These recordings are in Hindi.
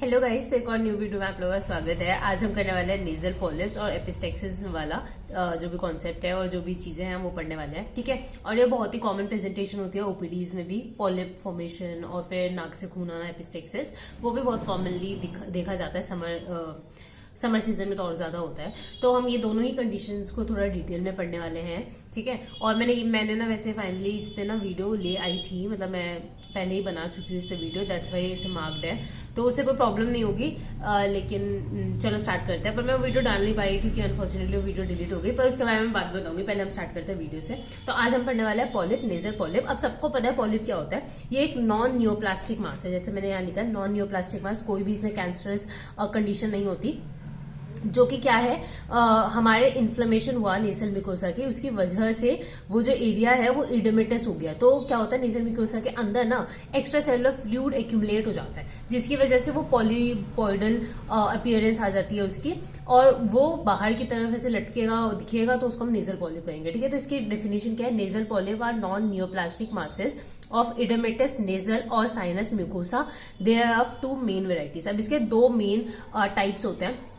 हेलो गाइस, तो एक और न्यू वीडियो में आप लोगों का स्वागत है। आज हम करने वाले हैं नेजल पॉलिप्स और एपिस्टेक्सिस वाला जो भी कॉन्सेप्ट है और जो भी चीजें हैं वो पढ़ने वाले हैं, ठीक है। और ये बहुत ही कॉमन प्रेजेंटेशन होती है ओपीडीज में भी, पॉलिप फॉर्मेशन और फिर नाक से खून आना, एपिस्टेक्सिस, वो भी बहुत कॉमनली देखा जाता है। समर सीजन में तो और ज्यादा होता है। तो हम ये दोनों ही कंडीशंस को थोड़ा डिटेल में पढ़ने वाले हैं, ठीक है। और मैंने ना वैसे फाइनली इस पे ना वीडियो ले आई थी, मतलब मैं पहले ही बना चुकी हूँ इस पे वीडियो, दैट्स वाई इसे मार्क्ड है, तो उससे कोई प्रॉब्लम नहीं होगी। लेकिन चलो स्टार्ट करते हैं। पर मैं वो वीडियो डाल नहीं पाई क्योंकि अनफॉर्चुनेटली वो वीडियो डिलीट हो गई, पर उसके बारे में बात बताऊंगी। पहले हम स्टार्ट करते हैं वीडियो से। तो आज हम पढ़ने वाले हैं पॉलिप, नेजल पॉलिप। अब सबको पता है पॉलिप क्या होता है। ये एक नॉन नियोप्लास्टिक मास है, जैसे मैंने यहाँ लिखा है नॉन नियोप्लास्टिक मास। कोई भी इसमें कैंसरस कंडीशन नहीं होती, जो कि क्या है, हमारे इन्फ्लेमेशन हुआ नेसल मिकोसा की, उसकी वजह से वो जो एरिया है वो इडेमेटस हो गया। तो क्या होता है, नेसल मिकोसा के अंदर ना एक्स्ट्रा सेलुलर फ्लूइड एक्यूमुलेट हो जाता है, जिसकी वजह से वो पॉलीपॉइडल अपीयरेंस आ जाती है उसकी, और वो बाहर की तरफ ऐसे लटकेगा दिखेगा, तो उसको हम नेजल पॉलिप कहेंगे, ठीक है। तो इसकी डेफिनेशन क्या है, nasal polyp are non neoplastic masses of edematous nasal और sinus mucosa. There are two main varieties. अब इसके दो मेन टाइप्स होते हैं,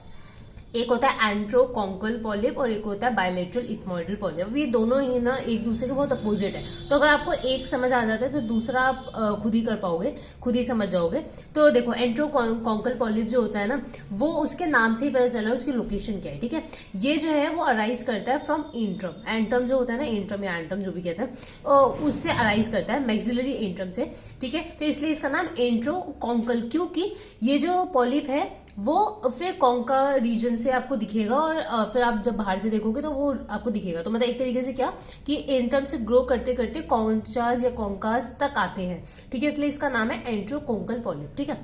एक होता है एंट्रोकॉन्कल पॉलिप और एक होता है बायलेटरल इथमोइडल पॉलिप। ये दोनों ही ना एक दूसरे के बहुत अपोजिट है, तो अगर आपको एक समझ आ जाता है तो दूसरा आप खुद ही कर पाओगे, खुद ही समझ जाओगे। तो देखो, एंट्रोकॉन्कल पॉलिप जो होता है ना, वो उसके नाम से ही पता चल रहा है उसकी लोकेशन क्या है, ठीक है। ये जो है वो अराइज करता है फ्रॉम एंट्रम। एंट्रम जो होता है ना, एंट्रम या एंट्रम जो भी कहते हैं, उससे अराइज करता है, मैक्सिलरी एंट्रम से, ठीक है। तो इसलिए इसका नाम एंट्रोकॉन्कल, क्योंकि ये जो पॉलिप है वो फिर कॉन्का रीजन से आपको दिखेगा, और फिर आप जब बाहर से देखोगे तो वो आपको दिखेगा। तो मतलब एक तरीके से क्या कि एंट्रम से ग्रो करते करते कॉन्चास या कॉन्कास तक आते हैं, ठीक है। इसलिए इसका नाम है एंट्रोकॉन्कल पॉलिप, ठीक है।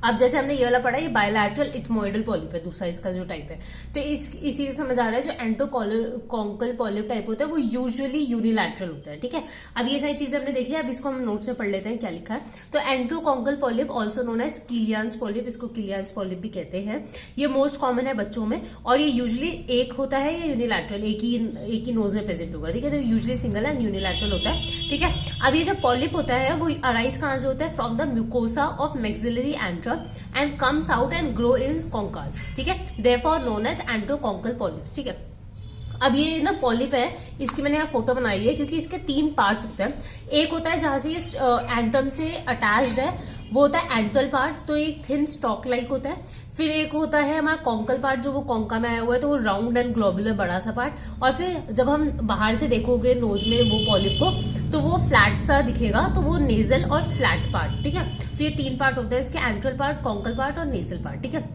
अब जैसे हमने ये वाला पढ़ा, ये बायलैटरल इथमोइडल पॉलिप है, दूसरा इसका जो टाइप है। तो इसी से समझ आ रहा है, जो एंट्रोकॉन्कल पॉलिप टाइप होता है वो यूजुअली यूनिलैटरल होता है, ठीक है। अब ये सारी चीजें हमने देख लिया, अब इसको हम नोट्स में पढ़ लेते हैं क्या लिखा है। तो antrochoanal polyp also known as Killian's polyp, इसको किलियंस पॉलिप भी कहते हैं। ये मोस्ट कॉमन है बच्चों में, और ये यूजुअली एक होता है या यूनिलैटरल, एक ही नोज में प्रेजेंट होगा, ठीक है। तो यूजुअली सिंगल एंड यूनिलैटरल होता है, ठीक है। अब ये जो पॉलिप होता है वो अराइज कहां से होता है, from the mucosa of maxillary antrum and comes out and grow in concas, ठीक है। therefore known as एंट्रोकॉन्कल पॉलिप्स, ठीक है। अब ये ना पॉलिप है, इसकी मैंने यहाँ फोटो बनाई है क्योंकि इसके तीन पार्ट्स होते हैं। एक होता है जहां से ये एंट्रम से अटैच्ड है, वो होता है एंट्रल पार्ट, तो एक थिन स्टॉक लाइक होता है। फिर एक होता है हमारा कॉन्कल पार्ट, जो वो कॉन्का में आया हुआ है, तो वो राउंड एंड ग्लोबुलर बड़ा सा पार्ट। और फिर जब हम बाहर से देखोगे नोज में वो पॉलिप को, तो वो फ्लैट सा दिखेगा, तो वो नेजल और फ्लैट पार्ट, ठीक है। तो ये तीन पार्ट होते हैं इसके, एंट्रल पार्ट, कॉन्कल पार्ट और नेजल पार्ट, ठीक है।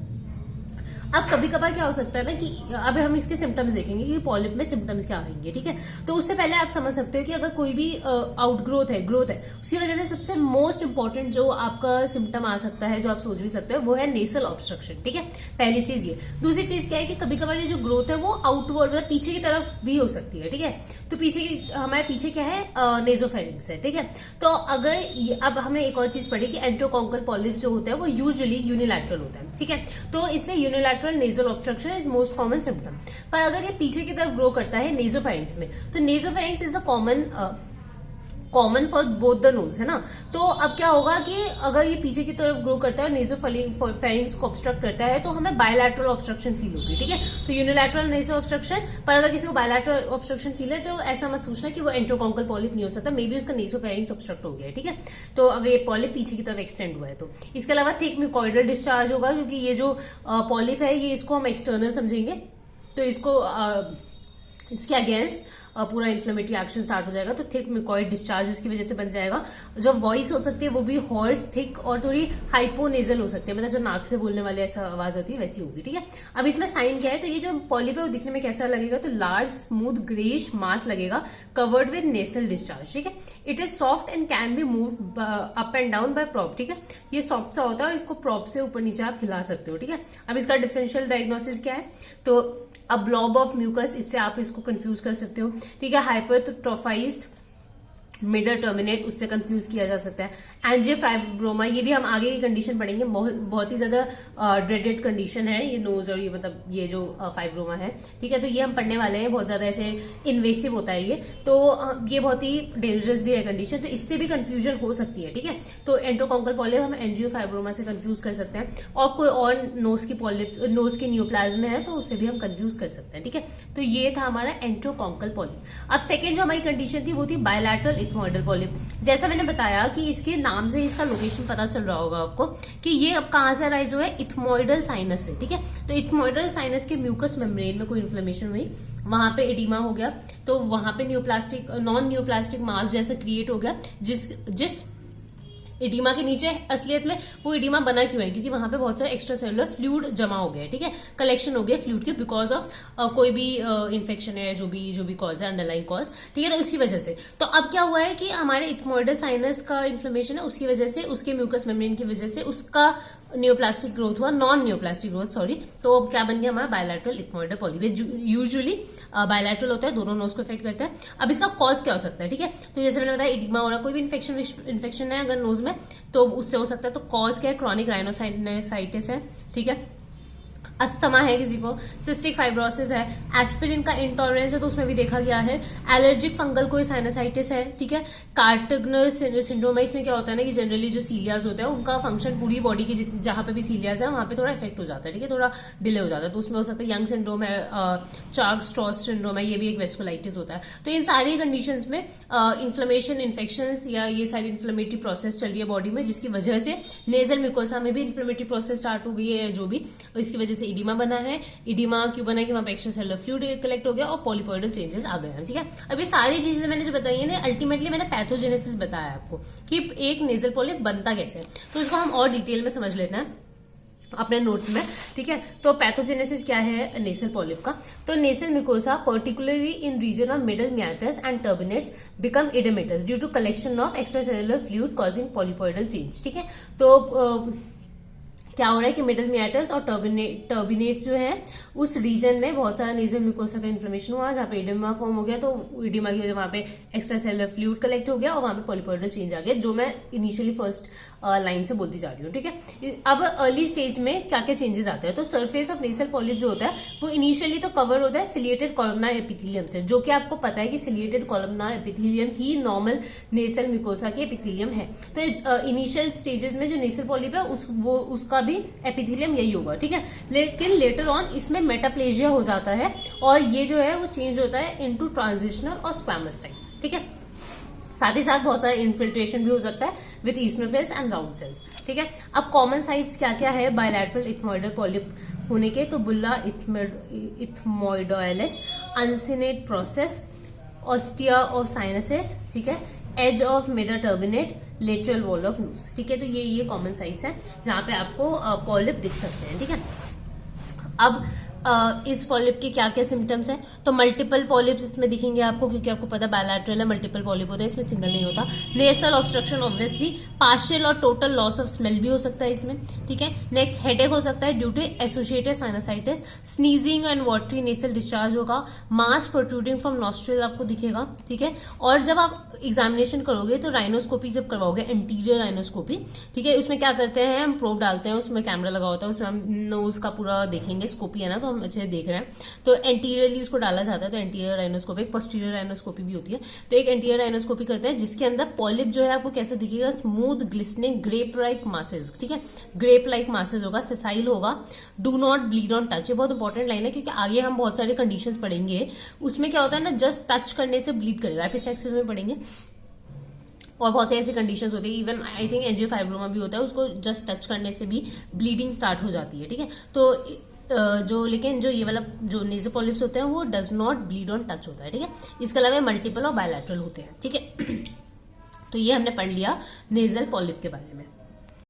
अब कभी कभार क्या हो सकता है ना कि अब हम इसके सिम्टम्स देखेंगे कि पॉलिप में सिम्टम्स क्या आएंगे, ठीक है। तो उससे पहले आप समझ सकते हो कि अगर कोई भी आउटग्रोथ है, ग्रोथ है, उसकी वजह से सबसे मोस्ट इंपॉर्टेंट जो आपका सिम्टम आ सकता है, जो आप सोच भी सकते हो, वो है नेसल ऑब्स्ट्रक्शन, ठीक है। पहली चीज ये। दूसरी चीज क्या है कि कभी कभार ये जो ग्रोथ है वो आउटवर्ड, मतलब पीछे की तरफ भी हो सकती है, ठीक है। तो हमारे पीछे क्या है, नेजोफेरिंक्स है, ठीक है। तो अगर अब हमने एक और चीज पढ़ी कि एंट्रोकॉन्कल पॉलिप जो होता है वो यूजुअली यूनिलैटरल होता है, ठीक है। तो इसलिए unilateral nasal obstruction is most common symptom. पर अगर ये पीछे की तरफ ग्रो करता है नेजोफेरिंक्स में, तो nasopharynx is the common for both the nose, है ना। तो अब क्या होगा कि अगर ये पीछे की तरफ ग्रो करता है, नेजोफेरिंक्स को ऑब्स्ट्रक्ट करता है, तो हमें बायलैटरल ऑब्स्ट्रक्शन फील होगी, ठीक है। तो यूनिलैटरल नेजल ऑब्स्ट्रक्शन। पर अगर किसी को बायलैटरल ऑब्स्ट्रक्शन फील है तो ऐसा मत सोचना कि वो एंट्रोकॉन्कल पॉलिप नहीं हो सकता, मे बी उसका नेजोफेरिंक्स ऑब्स्ट्रक्ट हो गया है, ठीक है। तो अगर ये पॉलिप पीछे की तरफ एक्सटेंड हुआ है तो। इसके अलावा थिक म्यूकोइडल डिस्चार्ज होगा, क्योंकि ये जो पॉलिप है ये इसको हम एक्सटर्नल समझेंगे, तो इसके अगेंस्ट पूरा इन्फ्लेमेटरी एक्शन स्टार्ट हो जाएगा, तो थिक म्यूकोइड डिस्चार्ज उसकी वजह से बन जाएगा। जो वॉइस हो सकती है वो भी हॉर्स, थिक और थोड़ी हाइपोनेजल हो सकती है, मतलब जो नाक से बोलने वाली ऐसा आवाज होती है वैसी होगी, ठीक है। अब इसमें साइन क्या है, तो ये जो पॉलिप है वो दिखने में कैसा लगेगा, तो लार्ज स्मूथ ग्रेश मास लगेगा, कवर्ड विद नेसल डिस्चार्ज, ठीक है। It is soft and can be move up and down by prop, ठीक है। ये सॉफ्ट सा होता है और इसको प्रॉप से ऊपर नीचे आप हिला सकते हो, ठीक है। अब इसका डिफरेंशियल डायग्नोसिस क्या है, तो अ ब्लॉब ऑफ म्यूकस, इससे आप इसको कंफ्यूज कर सकते हो, ठीक है। हाइपरट्रोफाइज्ड मिडल टर्मिनेट, उससे कंफ्यूज किया जा सकता है। एंजियोफाइब्रोमा, ये भी हम आगे की कंडीशन पढ़ेंगे, बहुत ही ज्यादा ड्रेडेड कंडीशन है ये नोज और ये मतलब ये जो फाइब्रोमा है, ठीक है। तो ये हम पढ़ने वाले हैं, बहुत ज्यादा ऐसे इन्वेसिव होता है ये, तो ये बहुत ही डेंजरस भी है कंडीशन, तो इससे भी कंफ्यूजन हो सकती है, ठीक है। तो एंट्रोकॉन्कल पॉलिप हम एंजियोफाइब्रोमा से कंफ्यूज कर सकते हैं, और कोई और नोज की पॉलिप, नोज की न्यूप्लाज्म है तो उससे भी हम कंफ्यूज कर सकते हैं, ठीक है। तो ये था हमारा एंट्रोकॉन्कल पॉलिप। अब सेकेंड जो हमारी कंडीशन थी वो थी बायलैटरल इथमोइडल पॉलिप। जैसा मैंने बताया कि इसके नाम से इसका लोकेशन पता चल रहा होगा आपको कि ये अब कहां से अराइज हो रहा है, इथमोइडल साइनस से, ठीक है। तो इथमोइडल साइनस के म्यूकस मेम्ब्रेन में कोई इन्फ्लेमेशन हुई, वहां पे एडिमा हो गया, तो वहां पे नॉन न्यूप्लास्टिक मास जैसे क्रिएट हो गया, जिस एडिमा के नीचे असलियत में वो एडिमा बना क्यों है, क्योंकि वहां पे बहुत सारा एक्स्ट्रा सेलुलर फ्लूइड जमा हो गया है, ठीक है, कलेक्शन हो गया फ्लूइड के, बिकॉज ऑफ कोई भी इन्फेक्शन है, जो भी कॉज है, अंडरलाइन कॉज, ठीक है, तो उसकी वजह से। तो अब क्या हुआ है कि हमारे इथमोइडल साइनस का इन्फ्लेमेशन है, उसकी वजह से, उसके म्यूकस मेम्ब्रेन की वजह से उसका न्यूप्लास्टिक ग्रोथ हुआ, नॉन न्यूप्लास्टिक ग्रोथ, सॉरी। तो अब क्या बन गया हमारा bilateral ethmoidal polyp. Usually bilateral होता है, दोनों नोज को इफेक्ट करता है। अब इसका कॉज क्या हो सकता है, ठीक है, तो जैसे मैंने बताया एडिमा हो रहा, कोई भी इन्फेक्शन है अगर नोज में तो उससे हो सकता है। तो कॉज क्या है, क्रॉनिक राइनोसाइटिस है, ठीक है, अस्थमा है किसी को, सिस्टिक फाइब्रोसिस है, एस्पिरिन का इंटॉलरेंस है तो उसमें भी देखा गया है, एलर्जिक फंगल कोई साइनसाइटिस है, ठीक है, कार्टिग्नर सिंड्रोम है। इसमें क्या होता है ना कि जनरली जो सीलियाज होता है उनका फंक्शन पूरी बॉडी की जहां पे भी सीलियाज है वहां पे थोड़ा इफेक्ट हो जाता है, ठीक है, थोड़ा डिले हो जाता है, तो उसमें हो सकता है यंग सिंड्रोम है, चार्ग स्ट्रॉस सिंड्रोम है, ये भी एक वेस्कुलाइटिस होता है। तो इन सारी कंडीशंस में इन्फ्लेमेशन, इन्फेक्शंस या ये सारी इन्फ्लेमेटरी प्रोसेस चल रही है बॉडी में, जिसकी वजह से नेजल म्यूकोसा में भी इन्फ्लेमेटरी प्रोसेस स्टार्ट हो गई है, जो भी इसकी वजह से एडिमा बना है। एडिमा क्यों बना है कि वहां पे एक्स्ट्रा सेलुलर फ्लूइड कलेक्ट हो गया और पॉलीपॉइडल चेंजेस आ गए हैं, ठीक है। अब ये सारी चीजें मैंने जो बताई है ना, अल्टीमेटली मैंने पैथोजेनेसिस बताया आपको कि एक नेजल पॉलिप बनता कैसे है, तो इसको हम और डिटेल में समझ लेते हैं अपने नोट्स में, ठीक है। तो पैथोजेनेसिस क्या है नेसल पॉलिप का, तो nasal mucosa particularly in region of middle meatus and turbinates become edematous due to collection of extra cellular fluid causing polypoidal change, ठीक है। तो क्या हो रहा है कि मिडल म्याटस और टर्बिनेट्स जो है उस रीजन में बहुत सारा नेजल म्यूकोसा का इन्फ्लेमेशन हुआ, जहां पे एडिमा फॉर्म हो गया, तो एडिमा की वजह वहां पे एक्स्ट्रा सेलुलर फ्लूइड कलेक्ट हो गया और वहां पे पॉलीपॉइडल चेंज आ गया, जो मैं इनिशियली फर्स्ट लाइन से बोलती जा रही हूँ, ठीक है। अब अर्ली स्टेज में क्या क्या चेंजेस आते हैं, तो सरफेस ऑफ नेसल पॉलिप जो होता है वो इनिशियली तो कवर होता है सिलिएटेड कॉलमनार एपिथेलियम से, जो कि आपको पता है कि सिलिएटेड कॉलमनार एपिथेलियम ही नॉर्मल नेसल म्यूकोसा के एपिथेलियम है। तो इनिशियल स्टेजेस में जो नेसल पॉलिप है उसका भी एपिथेलियम यही होगा, ठीक है। लेकिन लेटर ऑन इसमें मेटाप्लेजिया हो जाता है और ये जो है वो चेंज होता है इनटू ट्रांजिशनल और स्क्वैमस टाइप, ठीक है। साथ ही साथ बहुत सारा इन्फिल्ट्रेशन भी हो सकता है विद ईस्नोफिल्स एंड राउंड सेल्स, ठीक है। अब कॉमन साइट्स क्या क्या है बायलैटरल इथमोइडल पॉलिप होने के, तो bulla ethmoidalis, uncinate process, ostia of sinuses, ठीक है, edge of middle turbinate, lateral wall of nose, ठीक है। तो ये कॉमन साइट्स हैं जहां पे आपको पॉलिप दिख सकते हैं, ठीक है। अब इस पॉलिप के क्या क्या सिम्टम्स हैं, तो मल्टीपल पॉलिप्स इसमें दिखेंगे आपको, क्योंकि आपको पता है बायलैटरल है, मल्टीपल पॉलिप होता है, इसमें सिंगल नहीं होता। नेसल ऑब्स्ट्रक्शन ऑब्वियसली, पार्शियल और टोटल लॉस ऑफ स्मेल भी हो सकता है इसमें, ठीक है। नेक्स्ट हेडेक हो सकता है due to associated sinusitis, sneezing and watery nasal discharge होगा, मास प्रोट्रूडिंग फ्रॉम नॉस्ट्रिल आपको दिखेगा, ठीक है। और जब आप एग्जामिनेशन करोगे तो राइनोस्कोपी जब करवाओगे, एंटीरियर राइनोस्कोपी, ठीक है, उसमें क्या करते हैं हम प्रोब डालते हैं, उसमें कैमरा लगा होता है, उसमें हम नोज का पूरा देखेंगे, स्कोपी है ना तो हम अच्छे से देख रहे हैं, तो एंटीरियरली उसको डाला जाता है, तो एंटीरियर राइनोस्कोपी। एक पोस्टीरियर राइनोस्कोपी भी होती है, तो एक एंटीरियर राइनोस्कोपी करते हैं जिसके अंदर पॉलिप जो है आपको कैसे दिखेगा, स्मूथ ग्लिस्टनिंग ग्रेप लाइक मासेज, ठीक है, ग्रेप लाइक मासेज होगा, सेसाइल होगा, do not bleed on touch. ये बहुत इंपॉर्टेंट लाइन है क्योंकि आगे हम बहुत सारे कंडीशंस पढ़ेंगे, उसमें क्या होता है ना, जस्ट टच करने से ब्लीड करेगा, एपिस्टैक्सिस में पढ़ेंगे, और बहुत से ऐसी कंडीशंस होती है, इवन आई थिंक एंजियोफाइब्रोमा भी होता है, उसको जस्ट टच करने से भी ब्लीडिंग स्टार्ट हो जाती है, ठीक है। तो लेकिन जो ये वाला जो नेजल पॉलिप्स होते हैं वो does not bleed on touch होता है, ठीक है। इसके अलावा मल्टीपल और बायलैटरल होते हैं, ठीक है। तो ये हमने पढ़ लिया नेजल पॉलिप के बारे में।